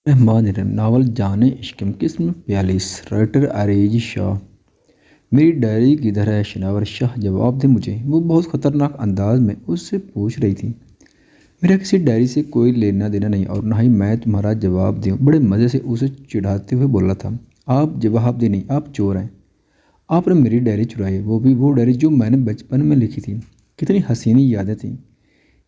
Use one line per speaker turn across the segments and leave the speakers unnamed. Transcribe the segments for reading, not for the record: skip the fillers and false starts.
Rahman novel जाने इश्क किस्म 42 राइटर आरेज शाह। मेरी डायरी किधर है शनावर शाह, जवाब दे मुझे। वो बहुत ख़तरनाक अंदाज में उससे पूछ रही थी। मेरा किसी डायरी से कोई लेना देना नहीं और ना ही मैं तुम्हारा जवाब दूँ। बड़े मज़े से उसे चिढ़ाते हुए बोला था, आप जवाब दे नहीं, आप चोर हैं। आपने मेरी डायरी चुराई है, वो भी वो डायरी जो मैंने बचपन में लिखी थी। कितनी हसीनी यादें थी,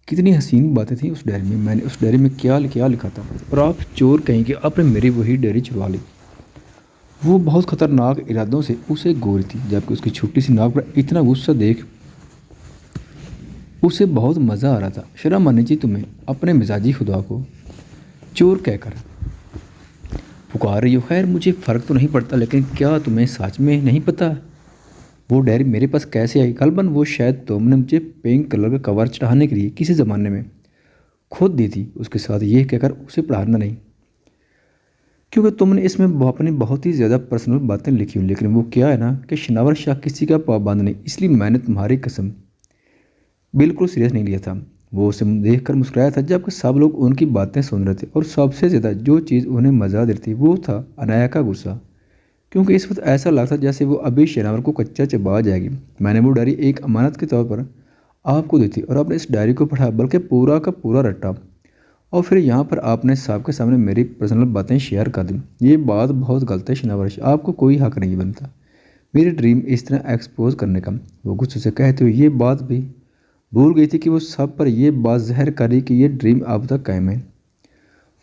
कितनी हसीन बातें थी उस डायरी में। मैंने उस डायरी में क्या क्या लिखा था, और आप चोर कहीं कि आपने मेरी वही डायरी चुरा ली। वो बहुत खतरनाक इरादों से उसे गोरी थी, जबकि उसकी छोटी सी नाक पर इतना गुस्सा देख उसे बहुत मज़ा आ रहा था। शर्म आनी चाहिए तुम्हें अपने मिजाजी खुदा को चोर कहकर पुकार रही हो। खैर मुझे फ़र्क तो नहीं पड़ता, लेकिन क्या तुम्हें सच में नहीं पता वो डायरी मेरे पास कैसे आई? कलबन वो शायद तुमने मुझे पिंक कलर का कवर चढ़ाने के लिए किसी ज़माने में खुद दी थी। उसके साथ ये कहकर उसे पढ़ाना नहीं, क्योंकि तुमने इसमें अपनी बहुत ही ज़्यादा पर्सनल बातें लिखी हुई। लेकिन वो क्या है ना कि शनावर शाह किसी का पाबंद नहीं, इसलिए मैंने तुम्हारी कसम बिल्कुल सीरियस नहीं लिया था। वो उसे देख कर मुस्कुराया था, जबकि सब लोग उनकी बातें सुन रहे थे। और सबसे ज़्यादा जो चीज़ उन्हें मज़ा दे रही थी वो था अनाया का गुस्सा, क्योंकि इस वक्त ऐसा लगता जैसे वो अभी शनावर को कच्चा चबा जाएगी। मैंने वो डायरी एक अमानत के तौर पर आपको दी थी, और आपने इस डायरी को पढ़ा, बल्कि पूरा का पूरा रट्टा। और फिर यहाँ पर आपने सबके सामने मेरी पर्सनल बातें शेयर कर दी। ये बात बहुत गलत है शनावर, आपको कोई हक नहीं बनता मेरी ड्रीम इस तरह एक्सपोज करने का। वो गुस्से से कहते हुए ये बात भी भूल गई थी कि वो सब पर यह बात जहर करी कि ये ड्रीम अब तक कायम है।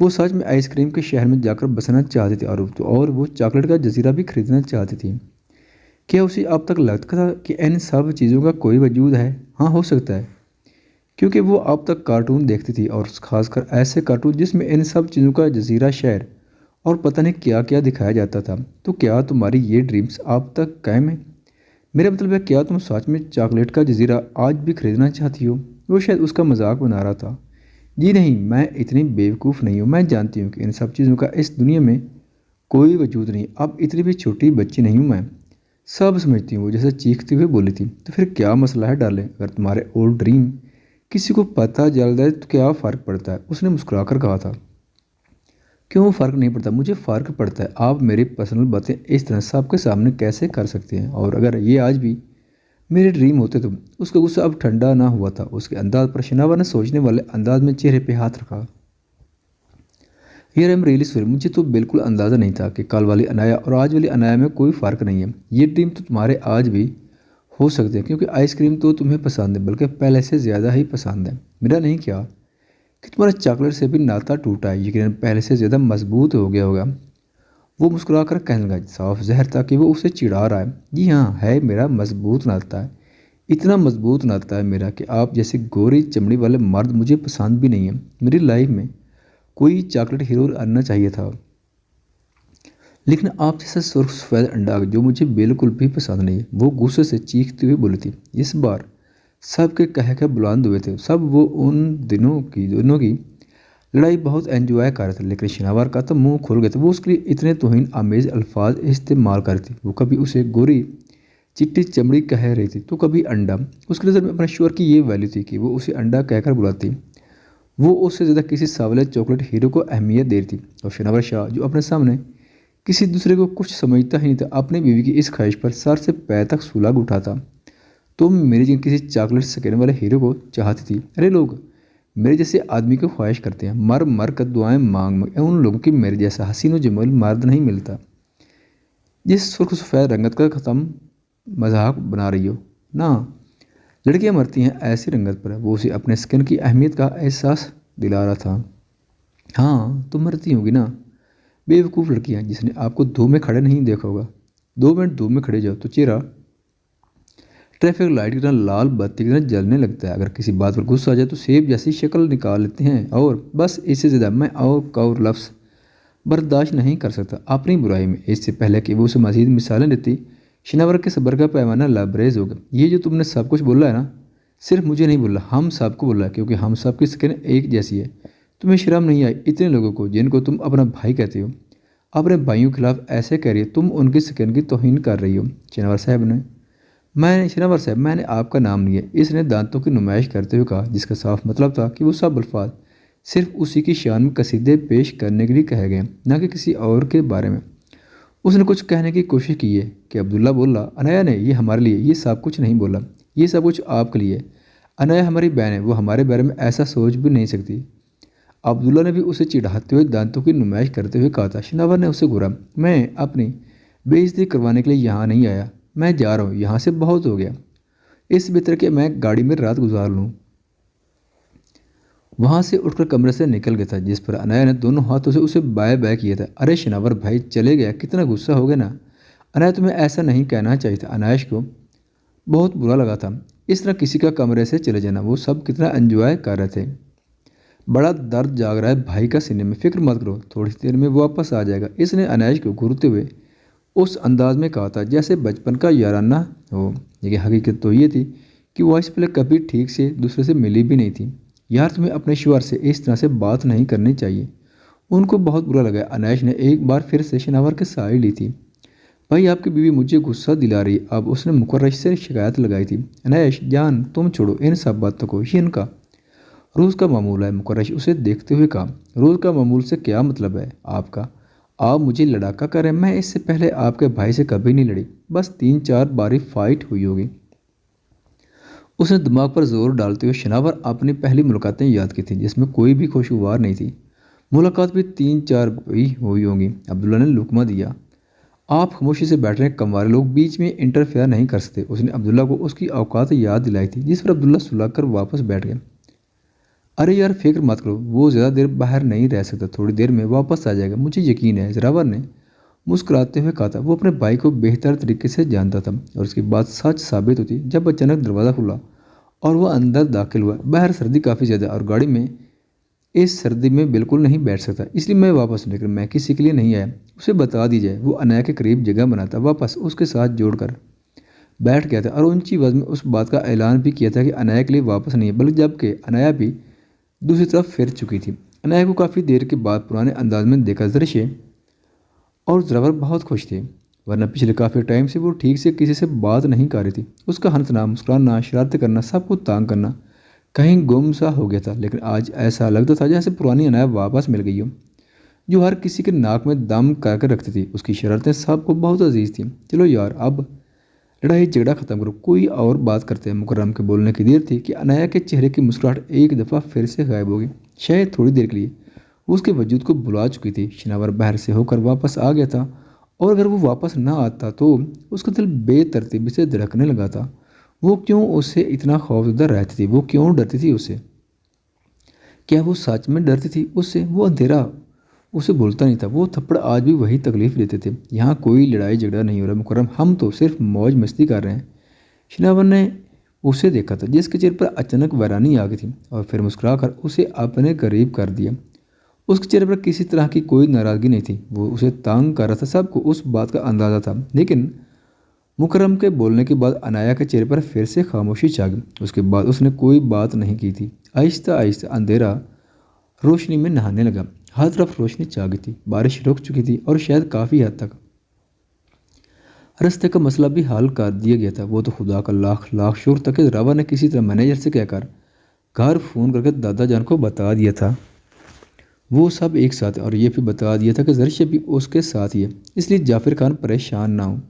वो सच में आइसक्रीम के शहर में जाकर बसना चाहती थी, और वो चॉकलेट का जजीरा भी खरीदना चाहती थी। क्या उसे अब तक लगता था कि इन सब चीज़ों का कोई वजूद है? हाँ, हो सकता है, क्योंकि वो अब तक कार्टून देखती थी, और खासकर ऐसे कार्टून जिसमें इन सब चीज़ों का जजीरा शहर और पता नहीं क्या क्या दिखाया जाता था। तो क्या तुम्हारी ये ड्रीम्स अब तक कायम है? मेरा मतलब है, क्या तुम सच में चॉकलेट का जजीरा आज भी खरीदना चाहती हो? वो शायद उसका मजाक बना रहा था। जी नहीं, मैं इतनी बेवकूफ़ नहीं हूँ। मैं जानती हूँ कि इन सब चीज़ों का इस दुनिया में कोई वजूद नहीं। अब इतनी भी छोटी बच्ची नहीं हूँ मैं। सब समझती हूँ, वो जैसे चीखते हुए बोली थी। तो फिर क्या मसला है डार्लिंग? अगर तुम्हारे ओल्ड ड्रीम किसी को पता चल जाए तो क्या फ़र्क पड़ता है? उसने मुस्कुराकर कहा था। क्यों फ़र्क नहीं पड़ता? मुझे फ़र्क पड़ता है। आप मेरी पर्सनल बातें इस तरह सबके सामने कैसे कर सकते हैं? और अगर ये आज भी मेरे ड्रीम होते तो? उसका गुस्सा अब ठंडा ना हुआ था। उसके अंदाज पर शनावा ने सोचने वाले अंदाज में चेहरे पे हाथ रखा। यार एम रियली सॉरी, मुझे तो बिल्कुल अंदाज़ा नहीं था कि कल वाली अनाया और आज वाली अनाया में कोई फ़र्क नहीं है। ये ड्रीम तो तुम्हारे आज भी हो सकते हैं, क्योंकि आइसक्रीम तो तुम्हें पसंद है, बल्कि पहले से ज़्यादा ही पसंद है। मेरा नहीं क्या कि तुम्हारा चॉकलेट से भी नाता टूटा है, यकीनन पहले से ज़्यादा मजबूत हो गया होगा। वो मुस्कुराकर कहने लगा, साफ ज़हर था कि वो उसे चिढ़ा रहा है। जी हाँ, है मेरा मजबूत नाता है। इतना मजबूत नाता है मेरा कि आप जैसे गोरी चमड़ी वाले मर्द मुझे पसंद भी नहीं है। मेरी लाइफ में कोई चॉकलेट हीरो आना चाहिए था, लेकिन आप जैसा सुर्ख सफ़ेद अंडा जो मुझे बिल्कुल भी पसंद नहीं है। वो गुस्से से चीखती हुई बोली थी। इस बार सबके कह के बुलंद हुए थे। सब वो उन दोनों की लड़ाई बहुत एंजॉय कर रहे थे, लेकिन शनावर का तो मुंह खुल गया था। वो उसके लिए इतने तौहीन आमेज अल्फाज इस्तेमाल कर रही थी। वो कभी उसे गोरी चिट्टी चमड़ी कह रही थी, तो कभी अंडा। उसकी नज़र में अपने श्वर की ये वैल्यू थी कि वो उसे अंडा कहकर बुलाती। वो उससे ज़्यादा किसी सावले चॉकलेट हीरो को अहमियत दे रही थी। और शनावर शाह, जो अपने सामने किसी दूसरे को कुछ समझता ही नहीं था, अपनी बीवी की इस ख्वाहिश पर सर से पैर तक सुलग उठा था। तुम मेरी जगह किसी चॉकलेट सेकंड वाले हीरो को चाहती थी? अरे लोग मेरे जैसे आदमी को ख्वाहिश करते हैं, मर मर कर दुआएं मांग मांग। उन लोगों की मेरे जैसा हसीन व जमील मर्द नहीं मिलता। जिस सुर्ख सफ़ेद रंगत का ख़त्म मजाक बना रही हो ना, लड़कियां मरती हैं ऐसी रंगत पर। वो उसे अपने स्किन की अहमियत का एहसास दिला रहा था। हाँ, तुम मरती होगी ना, बेवकूफ़ लड़कियां, जिसने आपको धूप में खड़े नहीं देखा होगा। 2 मिनट धूप में खड़े जाओ तो चेहरा ट्रैफिक लाइट की तरह लाल बत्ती की तरह जलने लगता है। अगर किसी बात पर गुस्सा आ जाए तो सेब जैसी शक्ल निकाल लेते हैं। और बस इससे ज़्यादा मैं और लफ्ज़ बर्दाश्त नहीं कर सकता अपनी बुराई में। इससे पहले कि वो उसे मज़ीद मिसालें देती, शनावर के सब्र का पैमाना लबरेज हो गया। ये जो तुमने सब कुछ बोला है ना, सिर्फ मुझे नहीं बोला, हम सबको बोला है, क्योंकि हम सब की स्किन एक जैसी है। तुम्हें शर्म नहीं आई इतने लोगों को जिनको तुम अपना भाई कहते हो, अपने भाइयों के खिलाफ ऐसे कह रही हो? तुम उनकी स्किन की तौहीन कर रही हो। शनावर साहब ने मैंने शनावर साहब, मैंने आपका नाम लिया, इसने दांतों की नुमाइश करते हुए कहा, जिसका साफ मतलब था कि वो सब अल्फाज सिर्फ उसी की शान में कसीदे पेश करने के लिए कहे गए, न कि किसी और के बारे में। उसने कुछ कहने की कोशिश की है कि अब्दुल्ला बोला, अनाया ने ये हमारे लिए ये सब कुछ नहीं बोला, ये सब कुछ आपके लिए। अनाया हमारी बहन है, वो हमारे बारे में ऐसा सोच भी नहीं सकती। अब्दुल्ला ने भी उसे चिढ़ाते हुए दांतों की नुमाइश करते हुए कहा था। शिनावर ने उसे घूरा, मैं अपनी बेइज्जती करवाने के लिए यहाँ नहीं आया, मैं जा रहा हूँ, यहाँ से बहुत हो गया। इस बेहतर के मैं गाड़ी में रात गुजार लूँ। वहाँ से उठकर कमरे से निकल गया था, जिस पर अनाया ने दोनों हाथों से उसे बाय बाय किया था। अरे शिनावर भाई चले गया, कितना गुस्सा हो गया ना। अनाया तुम्हें ऐसा नहीं कहना चाहिए था। अनायाश को बहुत बुरा लगा था इस तरह किसी का कमरे से चले जाना। वो सब कितना एंजॉय कर रहे थे। बड़ा दर्द जाग रहा है भाई का सीने में, फिक्र मत करो, थोड़ी देर में वो वापस आ जाएगा। इसने अनायाश को घूरते हुए उस अंदाज में कहा था जैसे बचपन का याराना हो। लेकिन हकीकत तो ये थी कि वो इससे पहले कभी ठीक से दूसरे से मिली भी नहीं थी। यार तुम्हें अपने शौहर से इस तरह से बात नहीं करनी चाहिए। उनको बहुत बुरा लगा। अनायाश ने एक बार फिर से शिनावर की साइड ली थी। भाई आपकी बीवी मुझे गुस्सा दिला रही। अब उसने मुकर्रश से शिकायत लगाई थी। अनायाश जान तुम छोड़ो इन सब बातों को, ये इनका रोज़ का मामूल है। मुकर्रश उसे देखते हुए कहा, रोज़ का मामूल से क्या मतलब है आपका? आप मुझे लड़ाका कर रहे हैं। मैं इससे पहले आपके भाई से कभी नहीं लड़ी, बस 3-4 बारी फाइट हुई होगी। उसने दिमाग पर जोर डालते हुए शिनावर अपनी पहली मुलाकातें याद की थी, जिसमें कोई भी खुशगवार नहीं थी। मुलाकात भी 3-4 भी हुई होंगी। अब्दुल्ला ने लुकमा दिया। आप खामोशी से बैठ रहे कमवारे लोग बीच में इंटरफेयर नहीं कर सकते। उसने अब्दुल्ला को उसकी औकात याद दिलाई थी, जिस पर अब्दुल्ला सुलग कर वापस बैठ गया। अरे यार फिक्र मत करो, वो ज़्यादा देर बाहर नहीं रह सकता, थोड़ी देर में वापस आ जाएगा, मुझे यकीन है। जरावर ने मुस्कुराते हुए कहा था। वो अपने भाई को बेहतर तरीके से जानता था और उसकी बात सच साबित होती जब अचानक दरवाज़ा खुला और वह अंदर दाखिल हुआ। बाहर सर्दी काफ़ी ज़्यादा और गाड़ी में इस सर्दी में बिल्कुल नहीं बैठ सकता, इसलिए मैं वापस निकल, मैं किसी के लिए नहीं आया। उसे बता दी जाए वो अनाया के करीब जगह बनाता, वापस उसके साथ जोड़कर बैठ गया था और ऊंची आवाज़ में उस बात का ऐलान भी किया था कि अनाया के लिए वापस नहीं है, बल्कि जबकि अनाया भी दूसरी तरफ फिर चुकी थी। अनाया को काफ़ी देर के बाद पुराने अंदाज में देखा दृश्य और ड्राइवर बहुत खुश थे, वरना पिछले काफ़ी टाइम से वो ठीक से किसी से बात नहीं कर रही थी। उसका हंसना, मुस्कुराना, शरारतें करना, सबको तंग करना कहीं गुम सा हो गया था। लेकिन आज ऐसा लगता था जैसे पुरानी अनाया वापस मिल गई हो, जो हर किसी के नाक में दम करके रखती थी। उसकी शरारतें सबको बहुत अजीज थी। चलो यार अब लड़ाई झगड़ा खत्म करो, कोई और बात करते हैं। मुकर्रम के बोलने की देर थी कि अनाया के चेहरे की मुस्कुराहट एक दफ़ा फिर से गायब हो गई। शायद थोड़ी देर के लिए वो उसके वजूद को बुला चुकी थी। शिनावर बाहर से होकर वापस आ गया था और अगर वो वापस ना आता तो उसका दिल बेतरतीबी से धड़कने लगा था। वो क्यों उससे इतना खौफजदा रहती थी? वो क्यों डरती थी उससे? क्या वो सच में डरती थी उससे? वो अंधेरा उसे भूलता नहीं था। वो थप्पड़ आज भी वही तकलीफ देते थे। यहाँ कोई लड़ाई झगड़ा नहीं हो रहा मुकर्रम, हम तो सिर्फ मौज मस्ती कर रहे हैं। शिनावर ने उसे देखा था, जिसके चेहरे पर अचानक वैरानी आ गई थी और फिर मुस्कुराकर उसे अपने करीब कर दिया। उसके चेहरे पर किसी तरह की कोई नाराज़गी नहीं थी। वो उसे तंग कर रहा था, सबको उस बात का अंदाज़ा था। लेकिन मुकर्रम के बोलने के बाद अनाया के चेहरे पर फिर से खामोशी छा गई। उसके बाद उसने कोई बात नहीं की थी। आहिस्ता आहिस्ता अंधेरा रोशनी में नहाने लगा। हर तरफ रोशनी छा गई थी, बारिश रुक चुकी थी और शायद काफ़ी हद तक रास्ते का मसला भी हल कर दिया गया था। वो तो खुदा का लाख लाख शुक्र था कि ड्राइवर ने किसी तरह मैनेजर से कहकर घर फ़ोन करके दादा जान को बता दिया था वो सब एक साथ, और ये भी बता दिया था कि जरशे भी उसके साथ ही है, इसलिए जाफिर खान परेशान ना हो।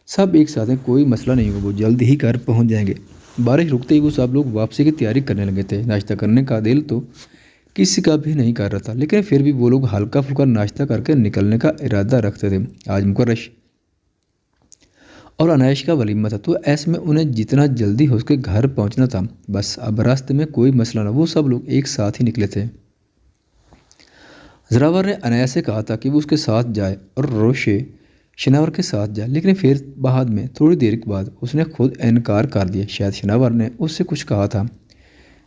सब एक साथ हैं, कोई मसला नहीं होगा, वो जल्द ही घर पहुंच जाएंगे। बारिश रुकते ही वो सब लोग वापसी की तैयारी करने लगे थे। नाश्ता करने का दिल तो किसी का भी नहीं कर रहा था, लेकिन फिर भी वो लोग हल्का फुल्का नाश्ता करके निकलने का इरादा रखते थे। आज मुकर्रश और अनायश का वलीमा था, तो ऐसे में उन्हें जितना जल्दी हो उसके घर पहुंचना था। बस अब रास्ते में कोई मसला ना, वो सब लोग एक साथ ही निकले थे। जरावर ने अनाया से कहा था कि वो उसके साथ जाए और रोशे शिनावर के साथ जाए, लेकिन फिर बाद में थोड़ी देर के बाद उसने खुद इनकार कर दिया। शायद शिनावर ने उससे कुछ कहा था,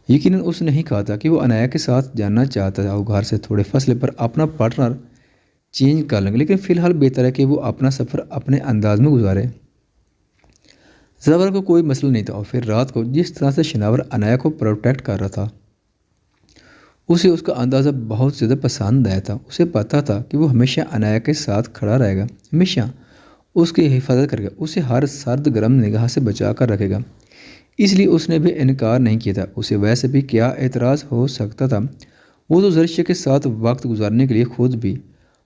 यकीनन उसने ही कहा था कि वो अनाया के साथ जाना चाहता था। वो घर से थोड़े फासले पर अपना पार्टनर चेंज कर लेंगे, लेकिन फ़िलहाल बेहतर है कि वो अपना सफ़र अपने अंदाज में गुजारे। जरावर को कोई मसला नहीं था और फिर रात को जिस तरह से शिनावर अनाया को प्रोटेक्ट कर रहा था उसे उसका अंदाज़ा बहुत ज़्यादा पसंद आया था। उसे पता था कि वो हमेशा अनाया के साथ खड़ा रहेगा, हमेशा उसकी हिफाजत करेगा, उसे हर सर्द गर्म निगाह से बचा कर रखेगा। इसलिए उसने भी इनकार नहीं किया था। उसे वैसे भी क्या एतराज़ हो सकता था? वो तो दृश्य के साथ वक्त गुजारने के लिए खुद भी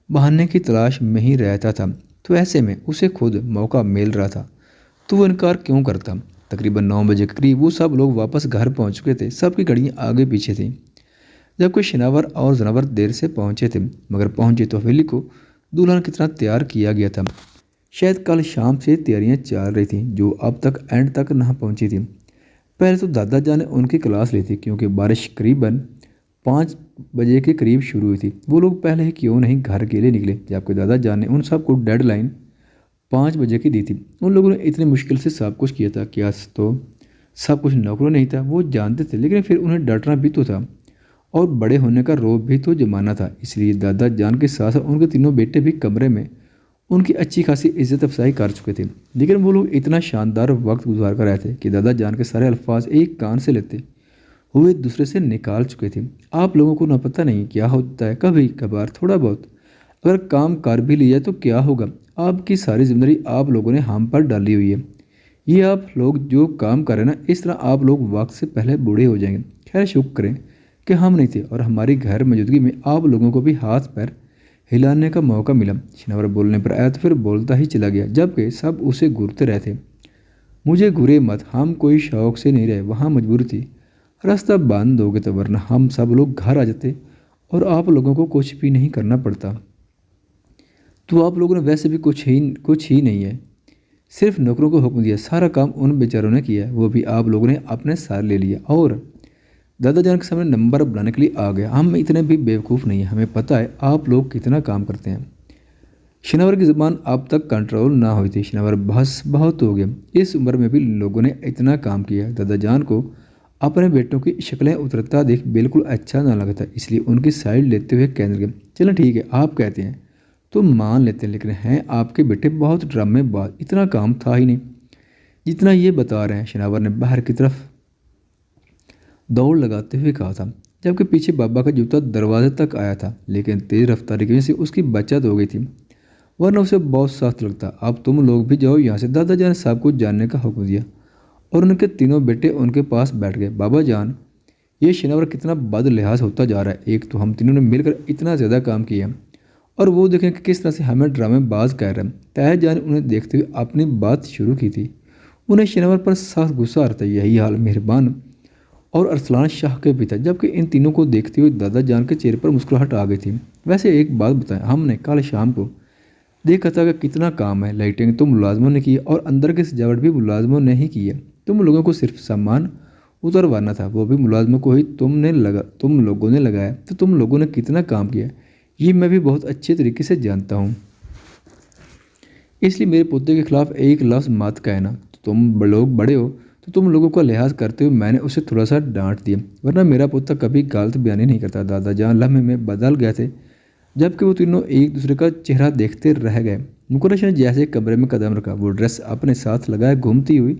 बहाने की तलाश में ही रहता था। तो ऐसे में उसे खुद मौका मिल रहा था तो वो इनकार क्यों करता। तकरीबन 9 बजे के करीब वो सब लोग वापस घर पहुंच चुके थे। सबकी घड़ियां आगे पीछे थी। जबकि शिनावर और जनावर देर से पहुंचे थे, मगर पहुंचे तो हवेली को दुल्हन की तरह तैयार किया गया था। शायद कल शाम से तैयारियां चल रही थीं जो अब तक एंड तक ना पहुंची थी। पहले तो दादा जान ने उनकी क्लास ली थी क्योंकि बारिश करीबन 5 बजे के करीब शुरू हुई थी। वो लोग पहले ही क्यों नहीं घर के लिए निकले, जबकि दादा जान ने उन सबको डेडलाइन 5 बजे की दी थी। उन लोगों ने इतनी मुश्किल से सब कुछ किया था। क्या तो सब कुछ नौकरों नहीं था, वो जानते थे, लेकिन फिर उन्हें डांटना भी तो था और बड़े होने का रोब भी तो जमाना था। इसलिए दादा जान के साथ साथ उनके तीनों बेटे भी कमरे में उनकी अच्छी खासी इज्जत अफजाई कर चुके थे। लेकिन वो लोग इतना शानदार वक्त गुजार कर रहे थे कि दादा जान के सारे अल्फाज एक कान से लेते हुए दूसरे से निकाल चुके थे। आप लोगों को ना पता नहीं क्या होता है, कभी कभार थोड़ा बहुत अगर काम कर भी लिया तो क्या होगा। आपकी सारी जिम्मेदारी आप लोगों ने हम पर डाली हुई है। ये आप लोग जो काम कर रहे हैं ना, इस तरह आप लोग वक्त से पहले बूढ़े हो जाएंगे। खैर शुक्र करें कि हम नहीं थे और हमारी घर मौजूदगी में आप लोगों को भी हाथ पैर हिलाने का मौका मिला। शिनावर बोलने पर आया तो फिर बोलता ही चला गया, जबकि सब उसे घूरते रहे थे। मुझे घूरे मत, हम कोई शौक से नहीं रहे, वहाँ मजबूरी थी। रास्ता बंद हो गया तो वरना हम सब लोग घर आ जाते और आप लोगों को कुछ भी नहीं करना पड़ता। तो आप लोगों ने वैसे भी कुछ ही नहीं है, सिर्फ नौकरों को हुक्म दिया, सारा काम उन बेचारों ने किया, वो भी आप लोगों ने अपने सार ले लिया और दादा जान के सामने नंबर बनाने के लिए आ गया। हम इतने भी बेवकूफ़ नहीं हैं, हमें पता है आप लोग कितना काम करते हैं। शिनावर की ज़ुबान अब तक कंट्रोल ना हुई थी। शिनावर बस बहुत हो गया, इस उम्र में भी लोगों ने इतना काम किया। दादा जान को अपने बेटों की शक्लें उतरता देख बिल्कुल अच्छा ना लगा था, इसलिए उनकी साइड लेते हुए कहने लगे, चलो ठीक है आप कहते हैं तो मान लेते हैं, लेकिन हैं आपके बेटे बहुत ड्रामेबाज, इतना काम था ही नहीं जितना ये बता रहे हैं। शिनावर ने बाहर की तरफ दौड़ लगाते हुए कहा था, जबकि पीछे बाबा का जूता दरवाजे तक आया था, लेकिन तेज रफ्तारी की वजह से उसकी बचत हो गई थी, वरना उसे बहुत सख्त लगता। अब तुम लोग भी जाओ यहाँ से। दादा जान साहब को जानने का हुक्म दिया और उनके तीनों बेटे उनके पास बैठ गए। बाबा जान, ये शिनावर कितना बद लिहाज होता जा रहा है। एक तो हम तीनों ने मिलकर इतना ज़्यादा काम किया और वो देखें कि किस तरह से हमें ड्रामेबाज कह रहे हैं। तय जान उन्हें देखते हुए अपनी बात शुरू की थी। उन्हें शिनावर पर सख्त गुस्सा आ रहा था। यही हाल मेहरबान और अरसलान शाह के भी था, जबकि इन तीनों को देखते हुए दादा जान के चेहरे पर मुस्कुराहट आ गई थी। वैसे एक बात बताएं, हमने कल शाम को देखा था कि कितना काम है। लाइटिंग तो मुलाजमों ने की है और अंदर की सजावट भी मुलाजमों ने ही की है। तुम लोगों को सिर्फ सामान उतरवाना था, वो भी मुलाजमों को ही तुम लोगों ने लगाया। तो तुम लोगों ने कितना काम किया ये मैं भी बहुत अच्छे तरीके से जानता हूँ, इसलिए मेरे पोते के खिलाफ एक लफ्ज़ मत कहना। तो तुम लोग बड़े हो तो तुम लोगों का लिहाज करते हुए मैंने उसे थोड़ा सा डांट दिया, वरना मेरा पोता कभी गलत बयानी नहीं करता। दादा जान लम्हे में बदल गए थे, जबकि वो तीनों एक दूसरे का चेहरा देखते रह गए। मुकरश ने जैसे कमरे में कदम रखा, वो ड्रेस अपने साथ लगाए घूमती हुई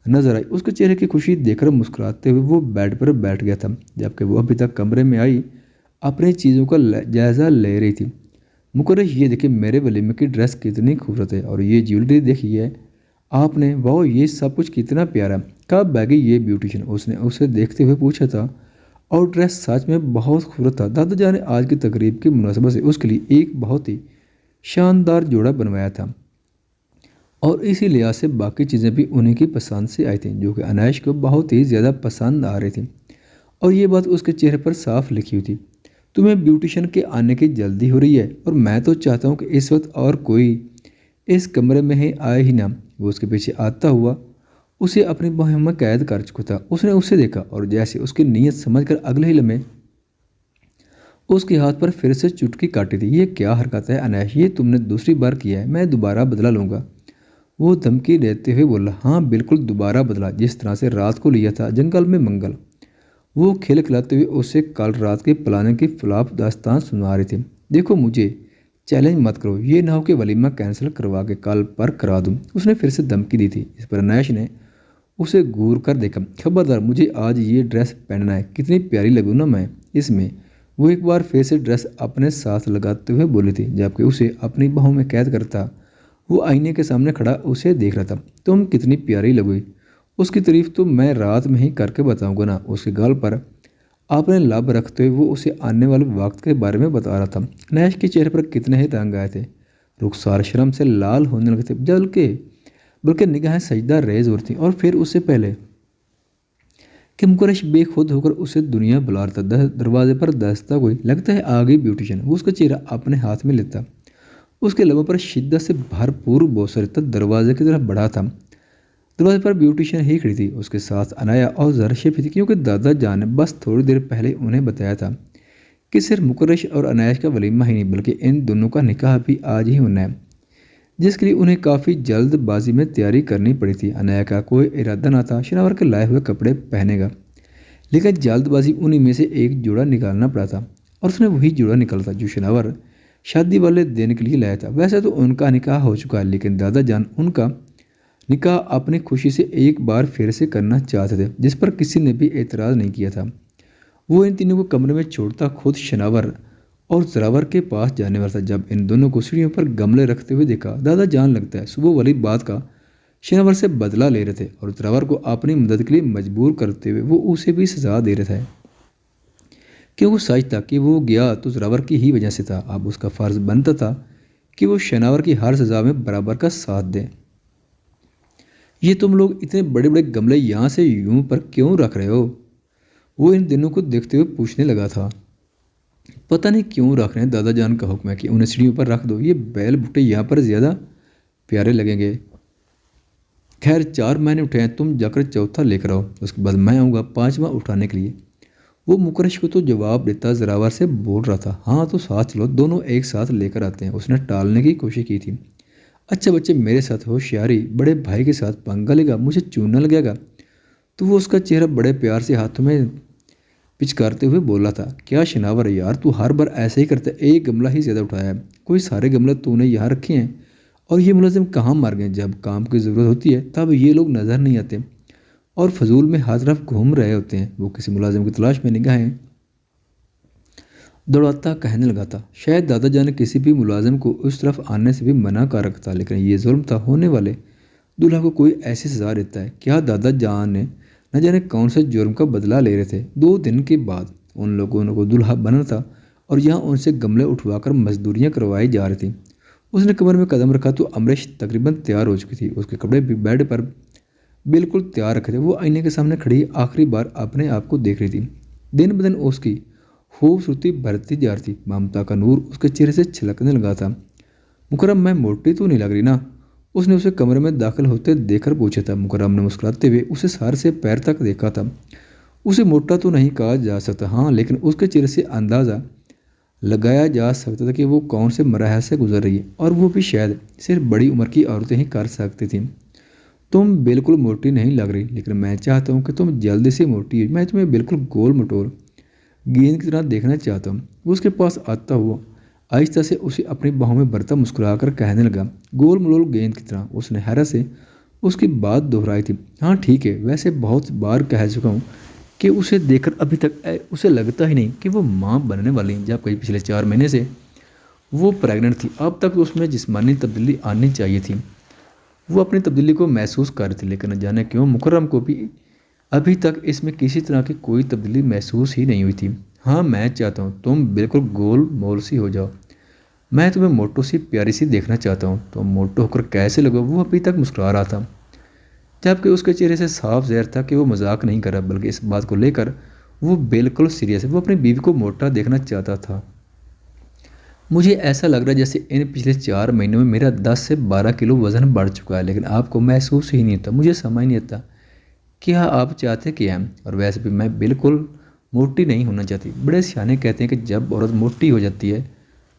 नजर आई। उसके चेहरे की खुशी देखकर मुस्कुराते हुए वो बेड पर बैठ गया था, जबकि वो अभी तक कमरे में आई अपनी चीज़ों का जायज़ा ले रही थी। मुकरश, ये देखिए मेरे वलीमे की ड्रेस कितनी खूबसूरत है और ये ज्वेलरी देखी है आपने, वाह ये सब कुछ कितना प्यारा। कब बैगी ये ब्यूटिशियन, उसने उसे देखते हुए पूछा था। और ड्रेस सच में बहुत खूबसूरत था। दादा जान ने आज की तकरीब की मुनासबत से उसके लिए एक बहुत ही शानदार जोड़ा बनवाया था और इसी लिहाज से बाकी चीज़ें भी उन्हीं की पसंद से आई थी, जो कि अनायश को बहुत ही ज़्यादा पसंद आ रही थी और ये बात उसके चेहरे पर साफ लिखी हुई थी। तुम्हें ब्यूटिशियन के आने की जल्दी हो रही है और मैं तो चाहता हूँ कि इस वक्त और कोई इस कमरे में ही आए ही ना। वो उसके पीछे आता हुआ उसे अपनी बाहों में कैद कर चुका था। उसने उसे देखा और जैसे उसकी नीयत समझकर अगले ही लम्हे उसके हाथ पर फिर से चुटकी काटी थी। ये क्या हरकत है अनैश, ये तुमने दूसरी बार किया है, मैं दोबारा बदला लूँगा। वो धमकी देते हुए बोला, हाँ बिल्कुल दोबारा बदला, जिस तरह से रात को लिया था जंगल में मंगल। वो खिलखिलाते हुए उसे कल रात के प्लानिंग की फ्लॉप दास्तान सुना रही थी। देखो मुझे चैलेंज मत करो, ये ना हो कि वलीमा कैंसिल करवा के कल पर करा दूँ। उसने फिर से धमकी दी थी। इस पर अनैश ने उसे घूर कर देखा। खबरदार, मुझे आज ये ड्रेस पहनना है, कितनी प्यारी लगूँ ना मैं इसमें। वो एक बार फिर से ड्रेस अपने साथ लगाते हुए बोली थी, जबकि उसे अपनी बाहों में कैद करता वो आईने के सामने खड़ा उसे देख रहा था। तुम कितनी प्यारी लगोगी, उसकी तारीफ तो मैं रात में ही करके बताऊंगा ना। उसके गाल पर आपने लाभ रखते हुए वो उसे आने वाले वक्त के बारे में बता रहा था। अनायास के चेहरे पर कितने ही रंग आए थे। रुखसार शर्म से लाल होने लगे थे, बल्कि बल्कि निगाहें सजदा रेज हो रही थी। और फिर उससे पहले कि मुकरश बेखुद होकर उसे दुनिया बुला रहा था, दरवाजे पर दस्तक हुई। लगता है आ गई ब्यूटिशियन। वो उसका चेहरा अपने हाथ में लेता, उसके लबों पर शिद्दत से भरपूर बोसा रहता, दरवाजे की तरफ बढ़ा था। दरवाजे पर ब्यूटिशियन ही खड़ी थी, उसके साथ अनाया और जरशे भी थी, क्योंकि दादा जान ने बस थोड़ी देर पहले उन्हें बताया था कि सिर्फ मुकरश और अनायाश का वलीमा ही नहीं, बल्कि इन दोनों का निकाह भी आज ही होना है, जिसके लिए उन्हें काफ़ी जल्दबाजी में तैयारी करनी पड़ी थी। अनाया का कोई इरादा ना था शनावर के लाए हुए कपड़े पहनेगा, लेकिन जल्दबाजी उन्हीं में से एक जोड़ा निकालना पड़ा था, और उसने वही जोड़ा निकाला था जो शनावर शादी वाले दिन के लिए लाया था। वैसे तो उनका निकाह हो चुका है, लेकिन दादा जान उनका निकाह अपनी खुशी से एक बार फिर से करना चाहते थे, जिस पर किसी ने भी एतराज़ नहीं किया था। वो इन तीनों को कमरे में छोड़ता खुद शनावर और जरावर के पास जाने वाला था। जब इन दोनों को सीढ़ियों पर गमले रखते हुए देखा, दादा जान लगता है सुबह वाली बात का शनावर से बदला ले रहे थे, और जरावर को अपनी मदद के लिए मजबूर करते हुए वो उसे भी सजा दे रहे थे। क्यों वो सच था कि वो गया तो जरावर की ही वजह से था। अब उसका फ़र्ज बनता था कि वो शनावर की हर सज़ा में बराबर का साथ दें। ये तुम लोग इतने बड़े बड़े गमले यहाँ से यूं पर क्यों रख रहे हो? वो इन दिनों को देखते हुए पूछने लगा था। पता नहीं क्यों रख रहे हैं, दादा जान का हुक्म है कि उन्हें सीढ़ियों पर रख दो। ये बैल बूटे यहाँ पर ज़्यादा प्यारे लगेंगे। खैर 4 महीने उठे हैं, तुम जाकर चौथा लेकर आओ, उसके बाद मैं आऊँगा 5वां उठाने के लिए। वो मुकरश को तो जवाब देता जरावर से बोल रहा था, हाँ तो साथ चलो, दोनों एक साथ लेकर आते हैं। उसने टालने की कोशिश की थी। अच्छा बच्चे मेरे साथ होशियारी, बड़े भाई के साथ पंगा लेगा, मुझे चूना लगेगा। तो वो उसका चेहरा बड़े प्यार से हाथों में पिचकारते हुए बोला था, क्या शनावर है यार, तू हर बार ऐसे ही करता है, एक गमला ही ज़्यादा उठाया है, कोई सारे गमले तूने यहाँ रखे हैं। और ये मुलाजिम कहाँ मार गए? जब काम की ज़रूरत होती है तब ये लोग नज़र नहीं आते और फजूल में हर तरफ घूम रहे होते हैं। वो किसी मुलाजिम की तलाश में निगाहें दौड़ाता कहने लगा था। शायद दादा जान ने किसी भी मुलाजिम को उस तरफ आने से भी मना कर रखा था, लेकिन ये जुल्म था, होने वाले दूल्हा को कोई ऐसी सज़ा देता है। क्या दादा जान ने न जाने कौन से जुर्म का बदला ले रहे थे? 2 दिन के बाद उन लोगों को दूल्हा बनना था और यहाँ उनसे गमले उठवाकर मजदूरियाँ करवाई जा रही थी। उसने कमर में कदम रखा तो अमरीश तकरीबन तैयार हो चुकी थी। उसके कपड़े भी बेड पर बिल्कुल तैयार रखे थे। वो आईने के सामने खड़ी आखिरी बार अपने आप को देख रही थी। दिन ब दिन उसकी खूबसूरती बढ़ती जा रही थी। ममता का नूर उसके चेहरे से छलकने लगा था। मुकर्रम मैं मोटी तो नहीं लग रही ना? उसने उसे कमरे में दाखिल होते देखकर पूछा था। मुकर्रम ने मुस्कुराते हुए उसे सर से पैर तक देखा था। उसे मोटा तो नहीं कहा जा सकता, हाँ, लेकिन उसके चेहरे से अंदाज़ा लगाया जा सकता था कि वो कौन से मराहल से गुजर रही है, और वो भी शायद सिर्फ बड़ी उम्र की औरतें ही कर सकती थीं। तुम बिल्कुल मोटी नहीं लग रही, लेकिन मैं चाहता हूँ कि तुम जल्दी से मोटी हो। मैं तुम्हें बिल्कुल गोल मटोल गेंद की तरह देखना चाहता हूँ। वो उसके पास आता हुआ आहिस्ता से उसे अपनी बाहों में भरता मुस्कुरा कर कहने लगा, गोल मलोल गेंद की तरह। उसने हैरत से उसकी बात दोहराई थी। हाँ ठीक है, वैसे बहुत बार कह चुका हूँ कि उसे देखकर अभी तक उसे लगता ही नहीं कि वो माँ बनने वाली, जबकि पिछले 4 महीने से वो प्रेग्नेंट थी। अब तक उसमें जिस्मानी तब्दीली आनी चाहिए थी। वो अपनी तब्दीली को महसूस कर रही थी, लेकिन न जाने क्यों मुकर्रम को भी अभी तक इसमें किसी तरह की कोई तब्दीली महसूस ही नहीं हुई थी। हाँ मैं चाहता हूँ तुम बिल्कुल गोल मोल सी हो जाओ। मैं तुम्हें मोटो सी प्यारी सी देखना चाहता हूँ। तुम मोटो होकर कैसे लगो? वो अभी तक मुस्कुरा रहा था, जबकि उसके चेहरे से साफ ज़ाहिर था कि वो मजाक नहीं कर रहा, बल्कि इस बात को लेकर वो बिल्कुल सीरियस है। वो अपनी बीवी को मोटा देखना चाहता था। मुझे ऐसा लग रहा है जैसे इन पिछले 4 महीनों में मेरा 10 से 12 किलो वज़न बढ़ चुका है, लेकिन आपको महसूस ही नहीं होता। मुझे समझ नहीं आता क्या आप चाहते क्या हैं। और वैसे भी मैं बिल्कुल मोटी नहीं होना चाहती। बड़े सियाने कहते हैं कि जब औरत मोटी हो जाती है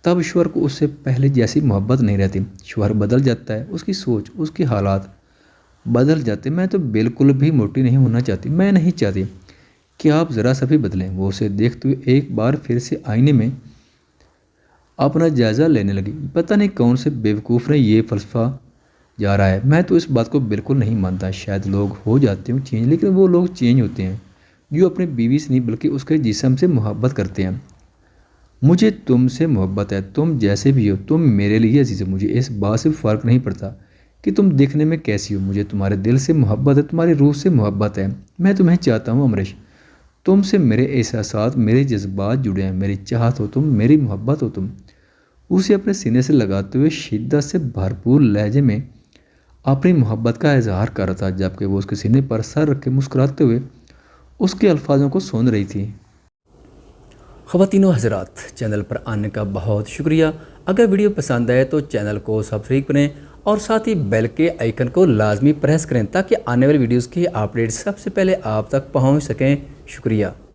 तब ईश्वर को उससे पहले जैसी मोहब्बत नहीं रहती। ईश्वर बदल जाता है, उसकी सोच, उसके हालात बदल जाते। मैं तो बिल्कुल भी मोटी नहीं होना चाहती। मैं नहीं चाहती कि आप ज़रा सा भी बदलें। वो उसे देखते हुए एक बार फिर से आईने में अपना जायज़ा लेने लगी। पता नहीं कौन से बेवकूफ़ ने ये फ़लसफ़ा जा रहा है। मैं तो इस बात को बिल्कुल नहीं मानता। शायद लोग हो जाते हैं चेंज, लेकिन वो लोग चेंज होते हैं जो अपनी बीवी से नहीं बल्कि उसके जिस्म से मोहब्बत करते हैं। मुझे तुमसे मोहब्बत है, तुम जैसे भी हो तुम मेरे लिए अजीज़ हो। मुझे इस बात से फ़र्क नहीं पड़ता कि तुम दिखने में कैसी हो। मुझे तुम्हारे दिल से मोहब्बत है, तुम्हारी रूह से मोहब्बत है। मैं तुम्हें चाहता हूँ अमरीश, तुमसे मेरे एहसासात, मेरे जज्बात जुड़े हैं। मेरी चाहत हो तुम, मेरी मोहब्बत हो तुम। उसे अपने सीने से लगाते हुए शिद्दत से भरपूर लहजे में अपनी मोहब्बत का इजहार कर रहा था, जबकि वो उसके सीने पर सर रख के मुस्कुराते हुए उसके अल्फाजों को सुन रही थी। ख़वातीनो हज़रात, चैनल पर आने का बहुत शुक्रिया। अगर वीडियो पसंद आए तो चैनल को सब्सक्राइब करें और साथ ही बेल के आइकन को लाजमी प्रेस करें ताकि आने वाली वीडियोस की अपडेट सबसे पहले आप तक पहुंच सकें। शुक्रिया।